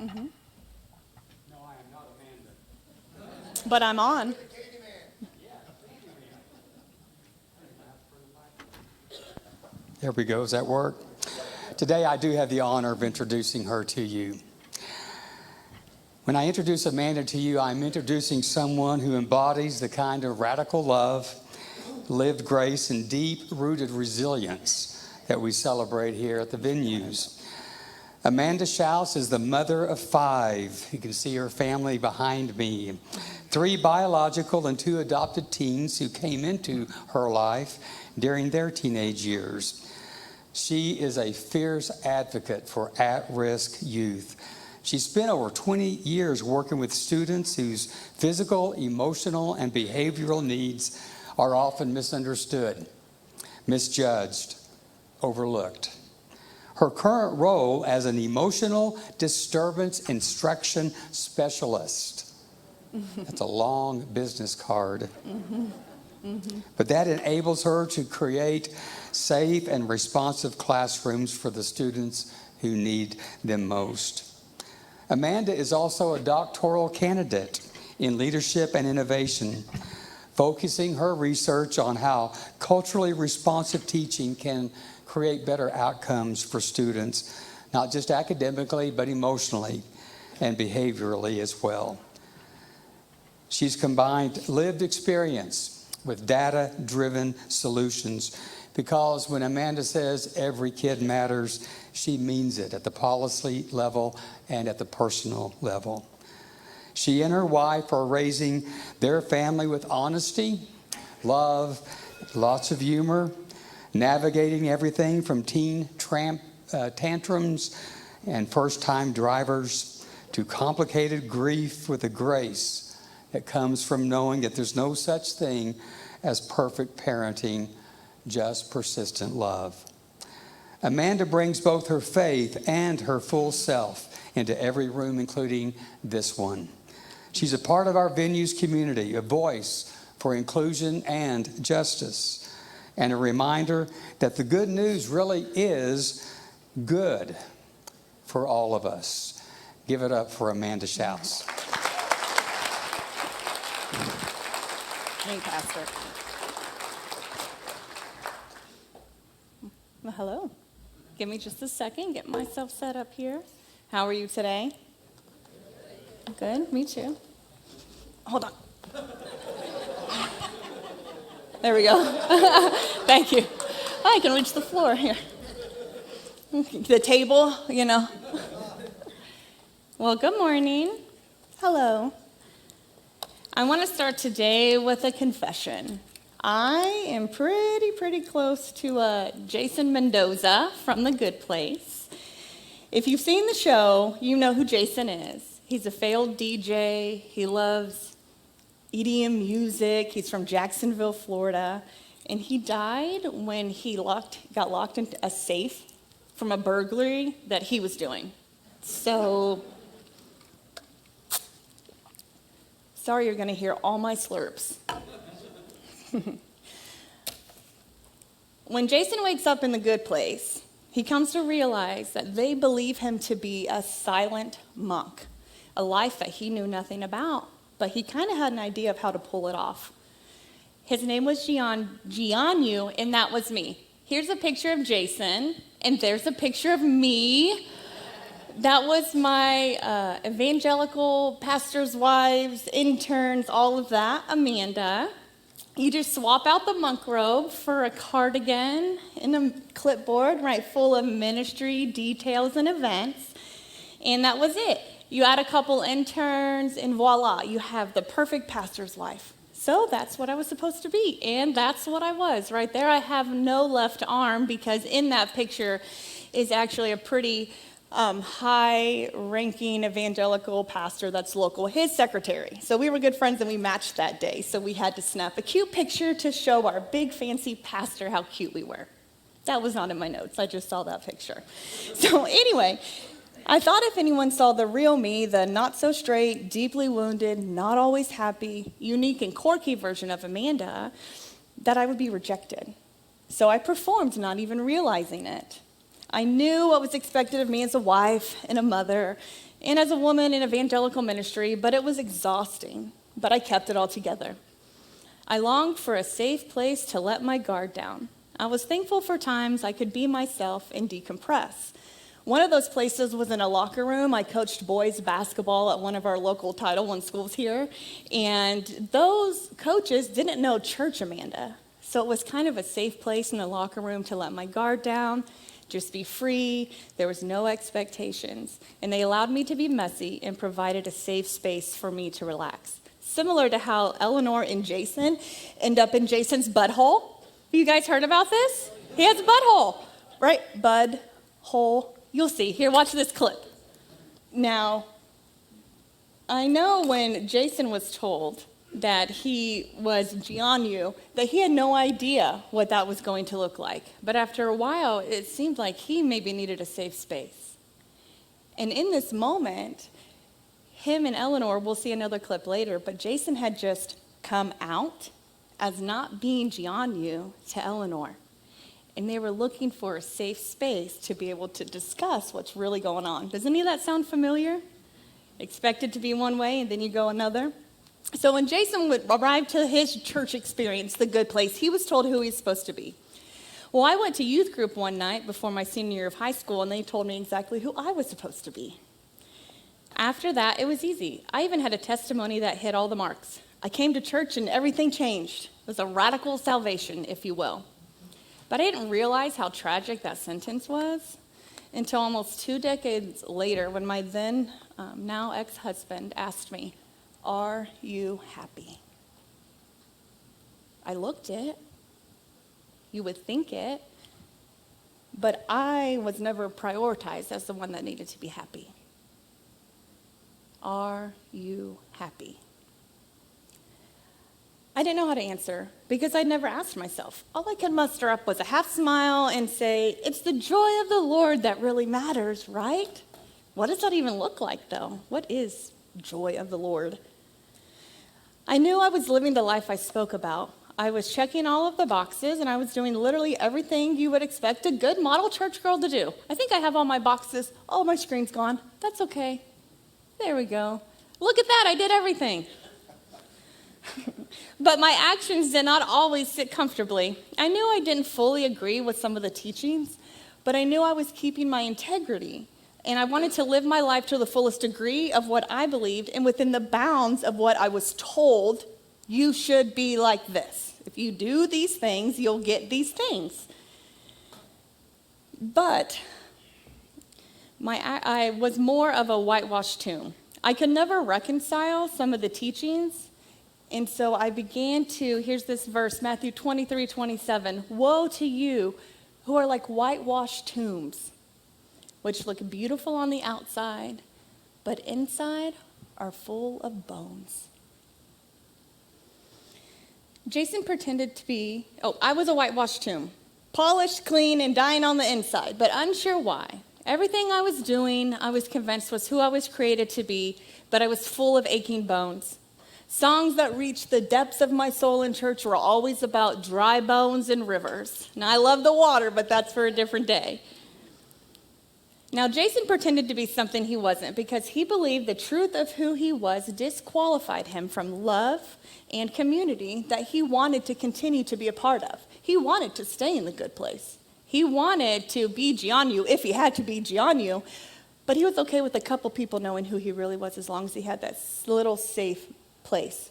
Mm-hmm. No, I am not Amanda. But I'm on. There we go. Does that work? Today I do have the honor of introducing her to you. When I introduce Amanda to you, I'm introducing someone who embodies the kind of radical love, lived grace, and deep-rooted resilience that we celebrate here at the venues. Amanda Schaus is the mother of 5. You can see her family behind me. 3 biological and 2 adopted teens who came into her life during their teenage years. She is a fierce advocate for at-risk youth. She spent over 20 years working with students whose physical, emotional, and behavioral needs are often misunderstood, misjudged, overlooked. Her current role as an emotional disturbance instruction specialist. That's a long business card. Mm-hmm. Mm-hmm. But that enables her to create safe and responsive classrooms for the students who need them most. Amanda is also a doctoral candidate in leadership and innovation, focusing her research on how culturally responsive teaching can create better outcomes for students, not just academically, but emotionally and behaviorally as well. She's combined lived experience with data-driven solutions, because when Amanda says every kid matters, she means it at the policy level and at the personal level. She and her wife are raising their family with honesty, love, lots of humor, navigating everything from teen tantrums and first-time drivers to complicated grief with a grace that comes from knowing that there's no such thing as perfect parenting, just persistent love. Amanda brings both her faith and her full self into every room, including this one. She's a part of our venues community, a voice for inclusion and justice, and a reminder that the good news really is good for all of us. Give it up for Amanda Schaus. Hey, Pastor. Well, hello. Give me just a second. Get myself set up here. How are you today? Good. Me too. Hold on. There we go. Thank you. I can reach the floor here. The table, you know. Well, good morning. Hello. I want to start today with a confession. I am pretty close to Jason Mendoza from The Good Place. If you've seen the show, you know who Jason is. He's a failed DJ. He loves EDM music. He's from Jacksonville, Florida. And he died when he got locked into a safe from a burglary that he was doing. So, sorry you're going to hear all my slurps. When Jason wakes up in The Good Place, he comes to realize that they believe him to be a silent monk, a life that he knew nothing about, but he kind of had an idea of how to pull it off. His name was Jianyu, and that was me. Here's a picture of Jason, and there's a picture of me. That was my evangelical pastors' wives, interns, all of that, Amanda. You just swap out the monk robe for a cardigan and a clipboard, right, full of ministry details and events. And that was it. You add a couple interns, and voila, you have the perfect pastor's life. So that's what I was supposed to be, and that's what I was. Right there, I have no left arm, because in that picture is actually a pretty high-ranking evangelical pastor that's local, his secretary. So we were good friends, and we matched that day. So we had to snap a cute picture to show our big, fancy pastor how cute we were. That was not in my notes. I just saw that picture. So anyway, I thought if anyone saw the real me, the not-so-straight, deeply wounded, not always happy, unique, and quirky version of Amanda, that I would be rejected. So I performed, not even realizing it. I knew what was expected of me as a wife and a mother and as a woman in evangelical ministry, but it was exhausting. But I kept it all together. I longed for a safe place to let my guard down. I was thankful for times I could be myself and decompress. One of those places was in a locker room. I coached boys basketball at one of our local Title I schools here, and those coaches didn't know Church Amanda. So it was kind of a safe place in the locker room to let my guard down, just be free. There was no expectations, and they allowed me to be messy and provided a safe space for me to relax. Similar to how Eleanor and Jason end up in Jason's butthole. You guys heard about this? He has a butthole, right? Bud, hole. You'll see. Here, watch this clip. Now, I know when Jason was told that he was Jianyu, that he had no idea what that was going to look like. But after a while, it seemed like he maybe needed a safe space. And in this moment, him and Eleanor, we'll see another clip later, but Jason had just come out as not being Jianyu to Eleanor. And they were looking for a safe space to be able to discuss what's really going on. Does any of that sound familiar? Expected to be one way and then you go another? So when Jason would arrive to his church experience, the good place, he was told who he's supposed to be. Well, I went to youth group one night before my senior year of high school, and they told me exactly who I was supposed to be. After that, it was easy. I even had a testimony that hit all the marks. I came to church and everything changed. It was a radical salvation, if you will. But I didn't realize how tragic that sentence was until almost 2 decades later when my then, now ex-husband asked me, "Are you happy?" I looked it. You would think it. But I was never prioritized as the one that needed to be happy. Are you happy? I didn't know how to answer because I'd never asked myself. All I could muster up was a half smile and say, it's the joy of the Lord that really matters, right? What does that even look like, though? What is joy of the Lord? I knew I was living the life I spoke about. I was checking all of the boxes, and I was doing literally everything you would expect a good model church girl to do. I think I have all my boxes. Oh, my screen's gone. That's okay. There we go. Look at that. I did everything. But my actions did not always sit comfortably. I knew I didn't fully agree with some of the teachings, but I knew I was keeping my integrity. And I wanted to live my life to the fullest degree of what I believed and within the bounds of what I was told. You should be like this. If you do these things, you'll get these things. But I was more of a whitewashed tomb. I could never reconcile some of the teachings. And so I began to, here's this verse, Matthew 23:27. Woe to you who are like whitewashed tombs, which look beautiful on the outside, but inside are full of bones. Jason pretended to be, I was a whitewashed tomb, polished, clean, and dying on the inside, but unsure why. Everything I was doing, I was convinced was who I was created to be, but I was full of aching bones. Songs that reached the depths of my soul in church were always about dry bones and rivers. Now, I love the water, but that's for a different day. Now, Jason pretended to be something he wasn't because he believed the truth of who he was disqualified him from love and community that he wanted to continue to be a part of. He wanted to stay in the good place. He wanted to be Jianyu if he had to be Jianyu, but he was okay with a couple people knowing who he really was as long as he had that little safe place.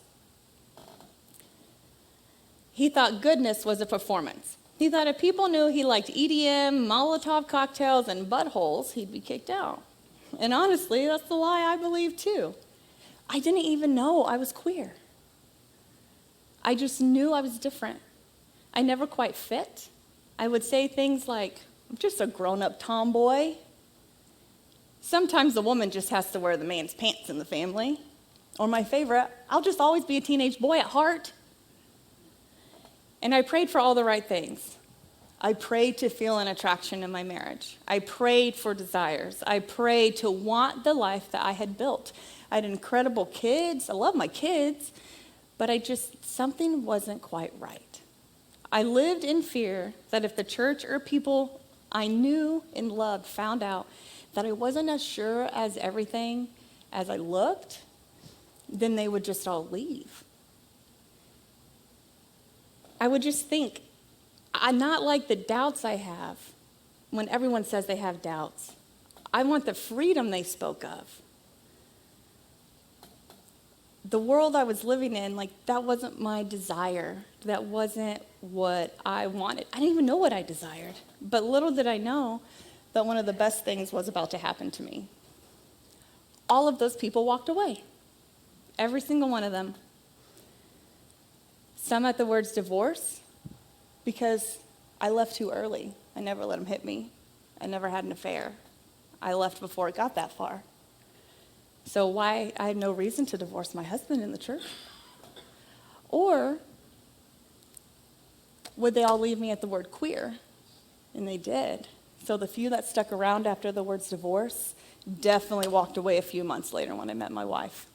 He thought goodness was a performance. He thought if people knew he liked EDM, Molotov cocktails, and buttholes, he'd be kicked out. And honestly, that's the lie I believe too. I didn't even know I was queer. I just knew I was different. I never quite fit. I would say things like, I'm just a grown-up tomboy. Sometimes the woman just has to wear the man's pants in the family. Or my favorite, I'll just always be a teenage boy at heart. And I prayed for all the right things. I prayed to feel an attraction in my marriage. I prayed for desires. I prayed to want the life that I had built. I had incredible kids. I love my kids. But something wasn't quite right. I lived in fear that if the church or people I knew and loved, found out that I wasn't as sure as everything as I looked, then they would just all leave. I would just think, I'm not like the doubts I have when everyone says they have doubts. I want the freedom they spoke of. The world I was living in, like, that wasn't my desire. That wasn't what I wanted. I didn't even know what I desired. But little did I know that one of the best things was about to happen to me. All of those people walked away. Every single one of them. Some at the words divorce, because I left too early. I never let him hit me. I never had an affair. I left before it got that far. So why? I had no reason to divorce my husband in the church. Or would they all leave me at the word queer? And they did. So the few that stuck around after the words divorce definitely walked away a few months later when I met my wife.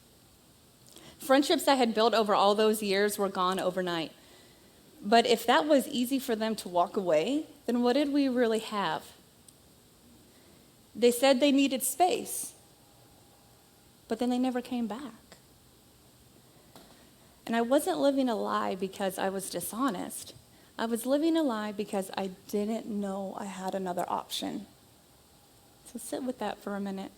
Friendships I had built over all those years were gone overnight. But if that was easy for them to walk away, then what did we really have? They said they needed space, but then they never came back. And I wasn't living a lie because I was dishonest. I was living a lie because I didn't know I had another option. So sit with that for a minute.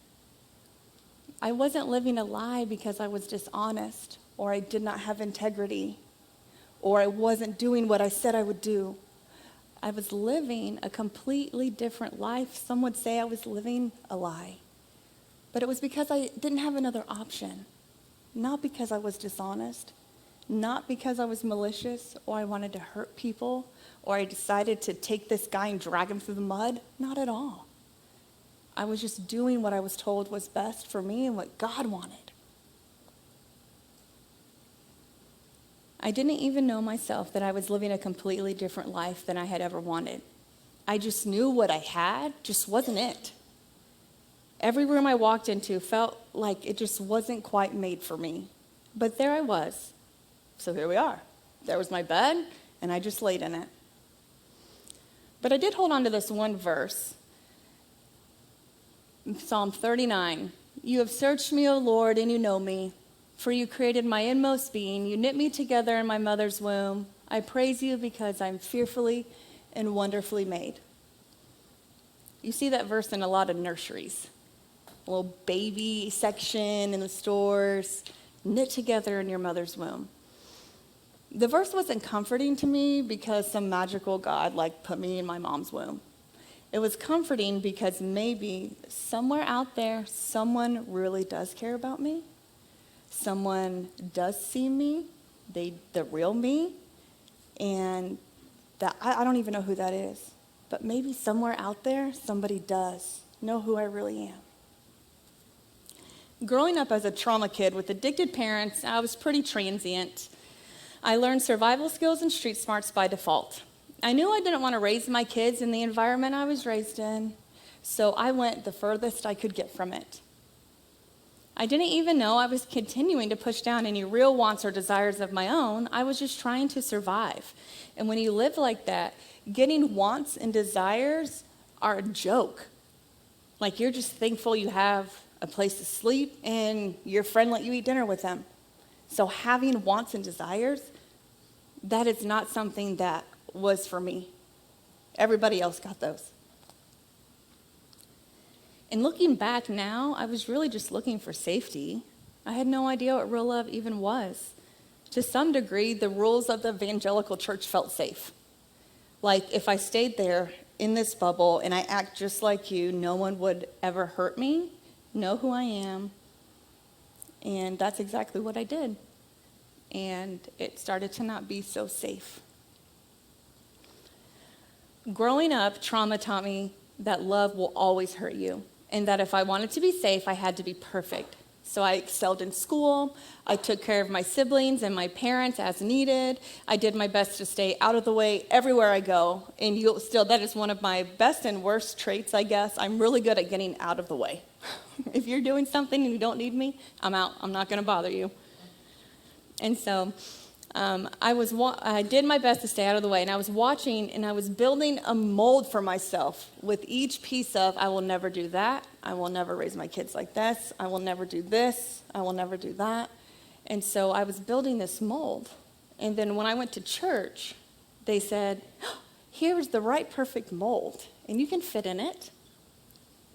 I wasn't living a lie because I was dishonest, or I did not have integrity, or I wasn't doing what I said I would do. I was living a completely different life. Some would say I was living a lie. But it was because I didn't have another option. Not because I was dishonest. Not because I was malicious or I wanted to hurt people or I decided to take this guy and drag him through the mud. Not at all. I was just doing what I was told was best for me and what God wanted. I didn't even know myself that I was living a completely different life than I had ever wanted. I just knew what I had just wasn't it. Every room I walked into felt like it just wasn't quite made for me. But there I was. So here we are. There was my bed, and I just laid in it. But I did hold on to this one verse. Psalm 39. You have searched me, O Lord, and you know me. For you created my inmost being. You knit me together in my mother's womb. I praise you because I'm fearfully and wonderfully made. You see that verse in a lot of nurseries. A little baby section in the stores, knit together in your mother's womb. The verse wasn't comforting to me because some magical God put me in my mom's womb. It was comforting because maybe somewhere out there, someone really does care about me. Someone does see me, the real me, and that I don't even know who that is. But maybe somewhere out there, somebody does know who I really am. Growing up as a trauma kid with addicted parents, I was pretty transient. I learned survival skills and street smarts by default. I knew I didn't want to raise my kids in the environment I was raised in, so I went the furthest I could get from it. I didn't even know I was continuing to push down any real wants or desires of my own. I was just trying to survive. And when you live like that, getting wants and desires are a joke. Like you're just thankful you have a place to sleep and your friend let you eat dinner with them. So having wants and desires, that is not something that was for me. Everybody else got those. And looking back now, I was really just looking for safety. I had no idea what real love even was. To some degree, the rules of the evangelical church felt safe. Like if I stayed there in this bubble and I act just like you, no one would ever hurt me, know who I am. And that's exactly what I did. And it started to not be so safe. Growing up, trauma taught me that love will always hurt you, and that if I wanted to be safe, I had to be perfect. So I excelled in school, I took care of my siblings and my parents as needed, I did my best to stay out of the way everywhere I go, and that is one of my best and worst traits, I guess. I'm really good at getting out of the way. If you're doing something and you don't need me, I'm out. I'm not going to bother you. And so I did my best to stay out of the way, and I was watching, and I was building a mold for myself with each piece of, I will never do that, I will never raise my kids like this, I will never do this, I will never do that. And so I was building this mold. And then when I went to church, they said, here's the right perfect mold, and you can fit in it.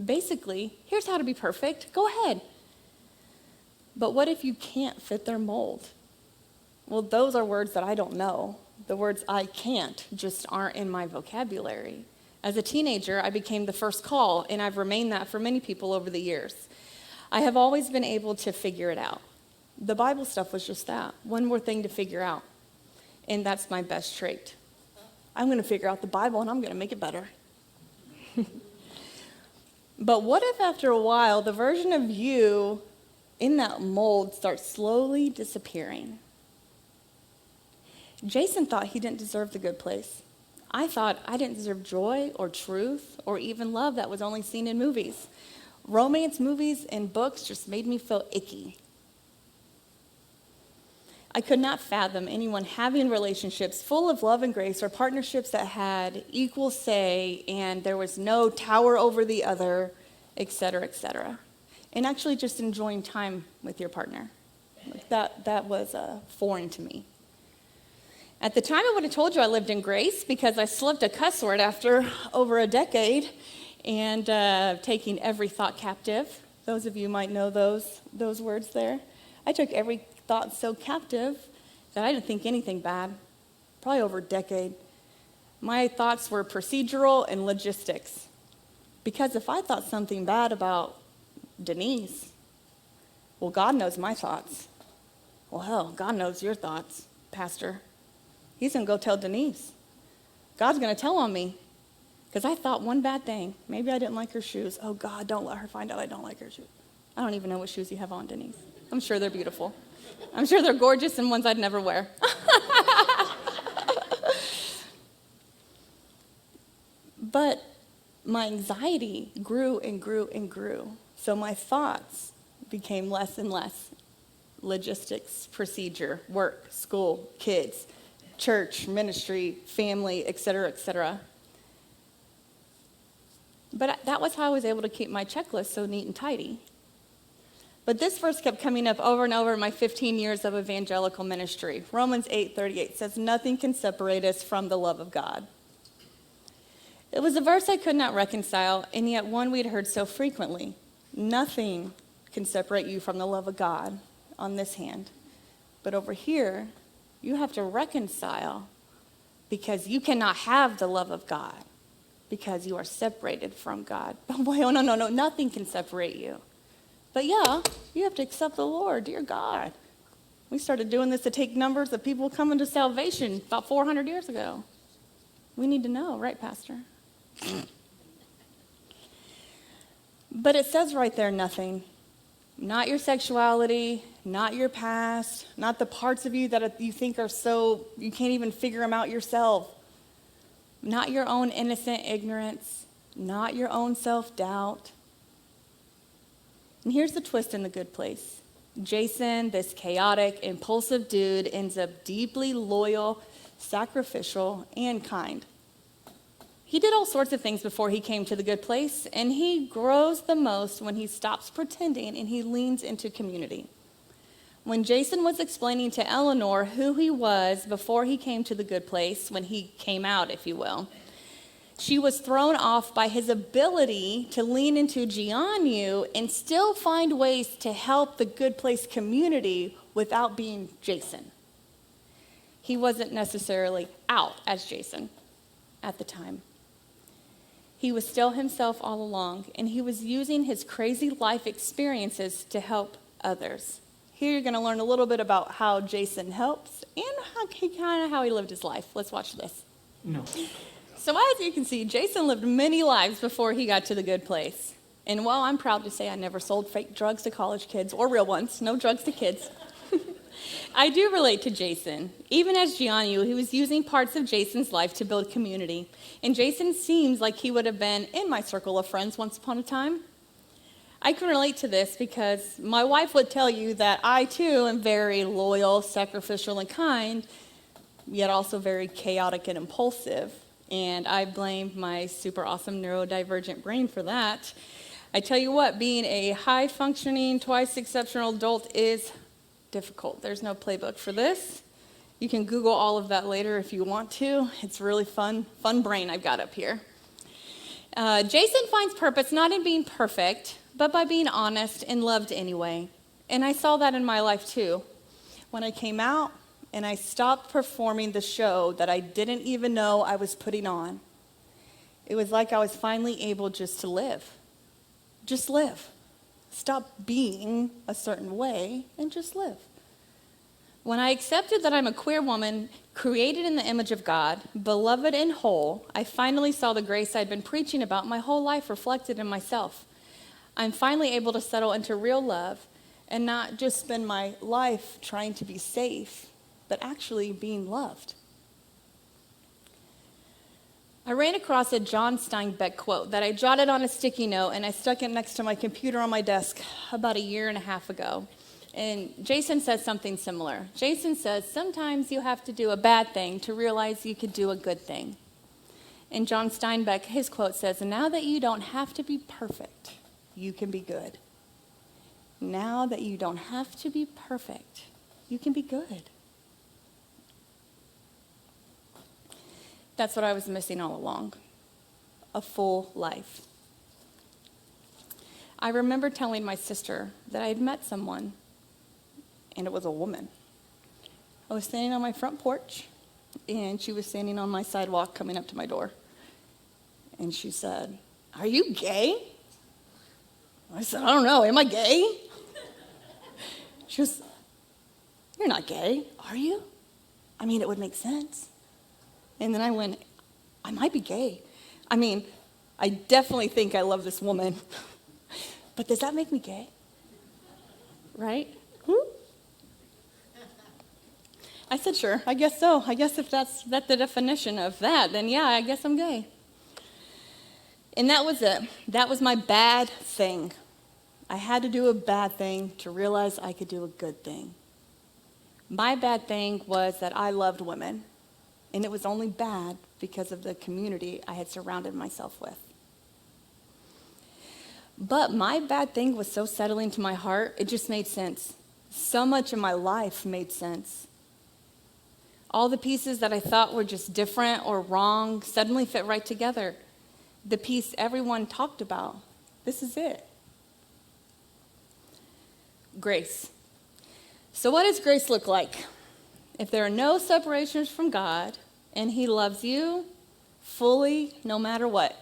Basically, here's how to be perfect. Go ahead. But what if you can't fit their mold? Well, those are words that I don't know. The words I can't just aren't in my vocabulary. As a teenager, I became the first call, and I've remained that for many people over the years. I have always been able to figure it out. The Bible stuff was just that, one more thing to figure out. And that's my best trait. I'm going to figure out the Bible, and I'm going to make it better. But what if after a while, the version of you in that mold starts slowly disappearing? Jason thought he didn't deserve the good place. I thought I didn't deserve joy or truth or even love that was only seen in movies. Romance movies and books just made me feel icky. I could not fathom anyone having relationships full of love and grace or partnerships that had equal say and there was no tower over the other, et cetera, and actually just enjoying time with your partner. That was foreign to me. At the time, I would have told you I lived in grace because I slipped a cuss word after over a decade and taking every thought captive. Those of you might know those words there. I took every thought so captive that I didn't think anything bad, probably over a decade. My thoughts were procedural and logistics. Because if I thought something bad about Denise, well, God knows my thoughts. Well, hell, God knows your thoughts, Pastor. He's going to go tell Denise. God's going to tell on me because I thought one bad thing. Maybe I didn't like her shoes. Oh, God, don't let her find out I don't like her shoes. I don't even know what shoes you have on, Denise. I'm sure they're beautiful. I'm sure they're gorgeous and ones I'd never wear. But my anxiety grew and grew and grew. So my thoughts became less and less. Logistics, procedure, work, school, kids, church, ministry, family, et cetera, But that was how I was able to keep my checklist so neat and tidy. But this verse kept coming up over and over in my 15 years of evangelical ministry. Romans 8:38 says, nothing can separate us from the love of God. It was a verse I could not reconcile, and yet one we'd heard so frequently. Nothing can separate you from the love of God on this hand. But over here, you have to reconcile because you cannot have the love of God because you are separated from God. Oh boy, no, nothing can separate you. But yeah, you have to accept the Lord, dear God. We started doing this to take numbers of people coming to salvation about 400 years ago. We need to know, right, Pastor? But it says right there, nothing. Not your sexuality, not your past, not the parts of you that you think are so, you can't even figure them out yourself. Not your own innocent ignorance, not your own self-doubt. And here's the twist in The Good Place. Jason, this chaotic, impulsive dude, ends up deeply loyal, sacrificial, and kind. He did all sorts of things before he came to the good place, and he grows the most when he stops pretending and he leans into community. When Jason was explaining to Eleanor who he was before he came to the good place, when he came out, if you will, she was thrown off by his ability to lean into Jianyu and still find ways to help the good place community without being Jason. He wasn't necessarily out as Jason at the time. He was still himself all along, and he was using his crazy life experiences to help others. Here you're going to learn a little bit about how Jason helps and how he lived his life. Let's watch this. No. So as you can see, Jason lived many lives before he got to the good place. And while I'm proud to say I never sold fake drugs to college kids, or real ones, no drugs to kids, I do relate to Jason. Even as Jianyu, he was using parts of Jason's life to build community. And Jason seems like he would have been in my circle of friends once upon a time. I can relate to this because my wife would tell you that I too am very loyal, sacrificial, and kind, yet also very chaotic and impulsive. And I blame my super awesome neurodivergent brain for that. I tell you what, being a high-functioning, twice exceptional adult is difficult. There's no playbook for this. You can Google all of that later if you want to. It's really fun brain I've got up here. Jason finds purpose not in being perfect, but by being honest and loved anyway. And I saw that in my life too. When I came out and I stopped performing the show that I didn't even know I was putting on, it was like I was finally able just to live. Just live. Stop being a certain way and just live. When I accepted that I'm a queer woman, created in the image of God, beloved and whole, I finally saw the grace I'd been preaching about my whole life reflected in myself. I'm finally able to settle into real love and not just spend my life trying to be safe, but actually being loved. I ran across a John Steinbeck quote that I jotted on a sticky note and I stuck it next to my computer on my desk about 1.5 years ago. And Jason says something similar. Jason says, sometimes you have to do a bad thing to realize you could do a good thing. And John Steinbeck, his quote says, now that you don't have to be perfect, you can be good. Now that you don't have to be perfect, you can be good. That's what I was missing all along, a full life. I remember telling my sister that I had met someone, and it was a woman. I was standing on my front porch, and she was standing on my sidewalk coming up to my door. And she said, "Are you gay?" I said, "I don't know, am I gay?" She goes, "You're not gay, are you? I mean, it would make sense." And then I went, I might be gay. I mean, I definitely think I love this woman. But does that make me gay? Right? I said, sure, I guess so. I guess if that's the definition of that, then yeah, I guess I'm gay. And that was it. That was my bad thing. I had to do a bad thing to realize I could do a good thing. My bad thing was that I loved women. And it was only bad because of the community I had surrounded myself with. But my bad thing was so settling to my heart, it just made sense. So much of my life made sense. All the pieces that I thought were just different or wrong suddenly fit right together. The piece everyone talked about, this is it. Grace. So what does grace look like? If there are no separations from God, and He loves you fully, no matter what.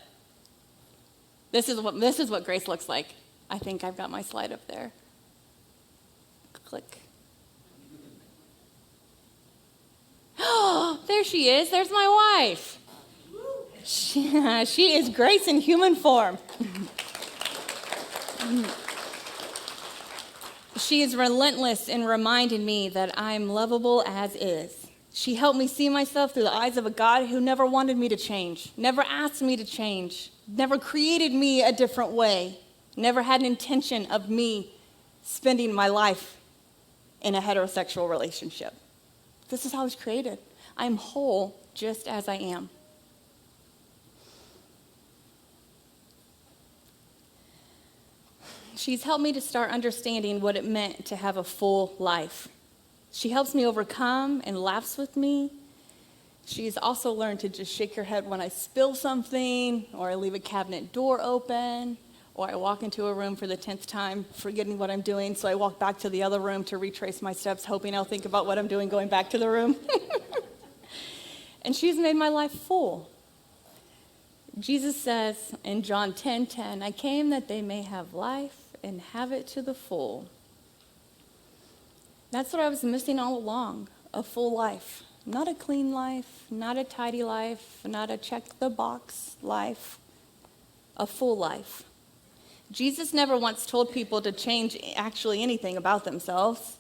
This is what grace looks like. I think I've got my slide up there. Click. Oh, there she is. There's my wife. She is grace in human form. She is relentless in reminding me that I'm lovable as is. She helped me see myself through the eyes of a God who never wanted me to change, never asked me to change, never created me a different way, never had an intention of me spending my life in a heterosexual relationship. This is how I was created. I am whole just as I am. She's helped me to start understanding what it meant to have a full life. She helps me overcome and laughs with me. She's also learned to just shake her head when I spill something, or I leave a cabinet door open, or I walk into a room for the 10th time, forgetting what I'm doing, so I walk back to the other room to retrace my steps, hoping I'll think about what I'm doing going back to the room. And she's made my life full. Jesus says in John 10:10, "I came that they may have life and have it to the full." That's what I was missing all along, a full life. Not a clean life, not a tidy life, not a check-the-box life, a full life. Jesus never once told people to change actually anything about themselves.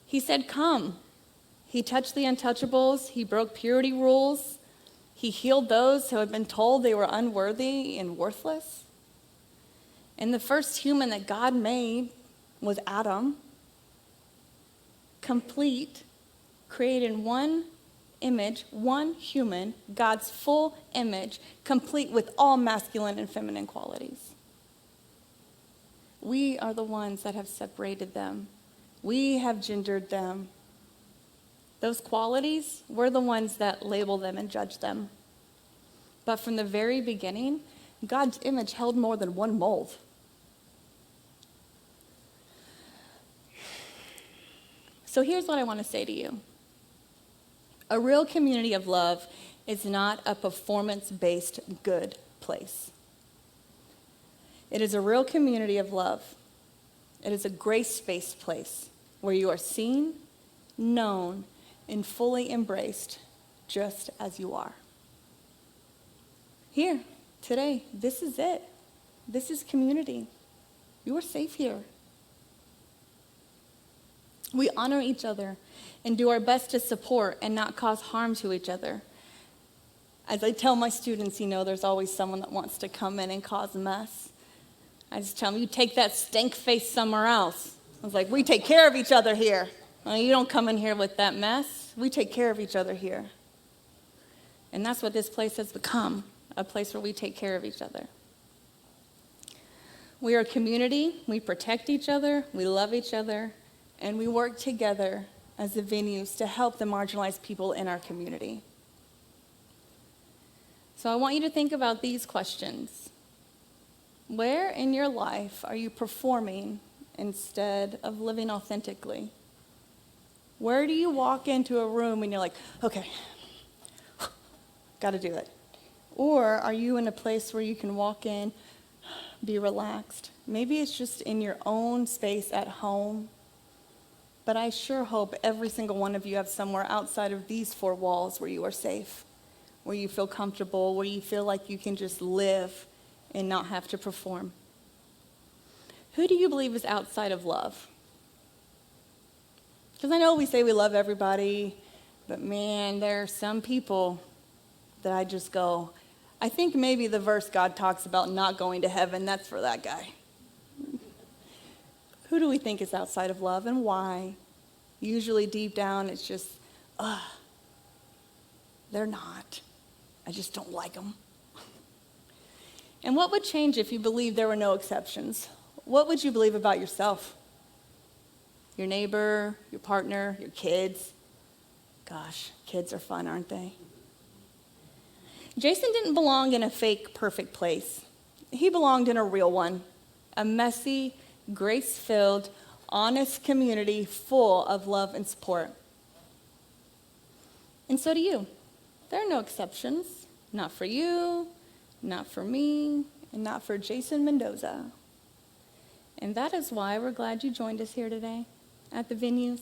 He said, "Come." He touched the untouchables. He broke purity rules. He healed those who had been told they were unworthy and worthless. And the first human that God made was Adam, complete, created in one image, one human, God's full image, complete with all masculine and feminine qualities. We are the ones that have separated them. We have gendered them. Those qualities, we're the ones that label them and judge them. But from the very beginning, God's image held more than one mold. So here's what I want to say to you. A real community of love is not a performance-based good place. It is a real community of love. It is a grace-based place where you are seen, known, and fully embraced just as you are. Here, today, this is it. This is community. You are safe here. We honor each other and do our best to support and not cause harm to each other. As I tell my students, there's always someone that wants to come in and cause a mess. I just tell them, you take that stink face somewhere else. I was like, we take care of each other here. Well, you don't come in here with that mess. We take care of each other here. And that's what this place has become, a place where we take care of each other. We are a community. We protect each other. We love each other. And we work together as the venues to help the marginalized people in our community. So I want you to think about these questions. Where in your life are you performing instead of living authentically? Where do you walk into a room and you're like, okay, got to do it? Or are you in a place where you can walk in, be relaxed? Maybe it's just in your own space at home. But I sure hope every single one of you have somewhere outside of these four walls where you are safe, where you feel comfortable, where you feel like you can just live and not have to perform. Who do you believe is outside of love? Because I know we say we love everybody, but man, there are some people that I just go, I think maybe the verse God talks about not going to heaven, that's for that guy. Who do we think is outside of love and why? Usually deep down it's just, they're not. I just don't like them. And what would change if you believed there were no exceptions? What would you believe about yourself? Your neighbor, your partner, your kids? Gosh, kids are fun, aren't they? Jason didn't belong in a fake, perfect place. He belonged in a real one, a messy, grace-filled, honest community full of love and support. And so do you. There are no exceptions. Not for you, not for me, and not for Jason Mendoza. And that is why we're glad you joined us here today at the venues.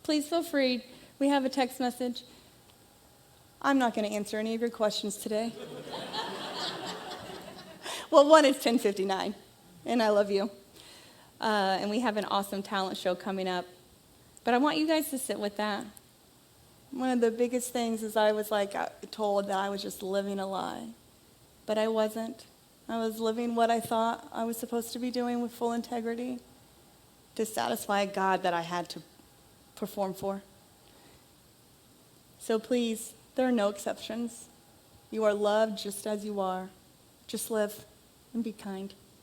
Please feel free. We have a text message. I'm not going to answer any of your questions today. Well, one is 10:59, and I love you. And we have an awesome talent show coming up. But I want you guys to sit with that. One of the biggest things is I was told that I was just living a lie. But I wasn't. I was living what I thought I was supposed to be doing with full integrity to satisfy a God that I had to perform for. So please, there are no exceptions. You are loved just as you are. Just live and be kind.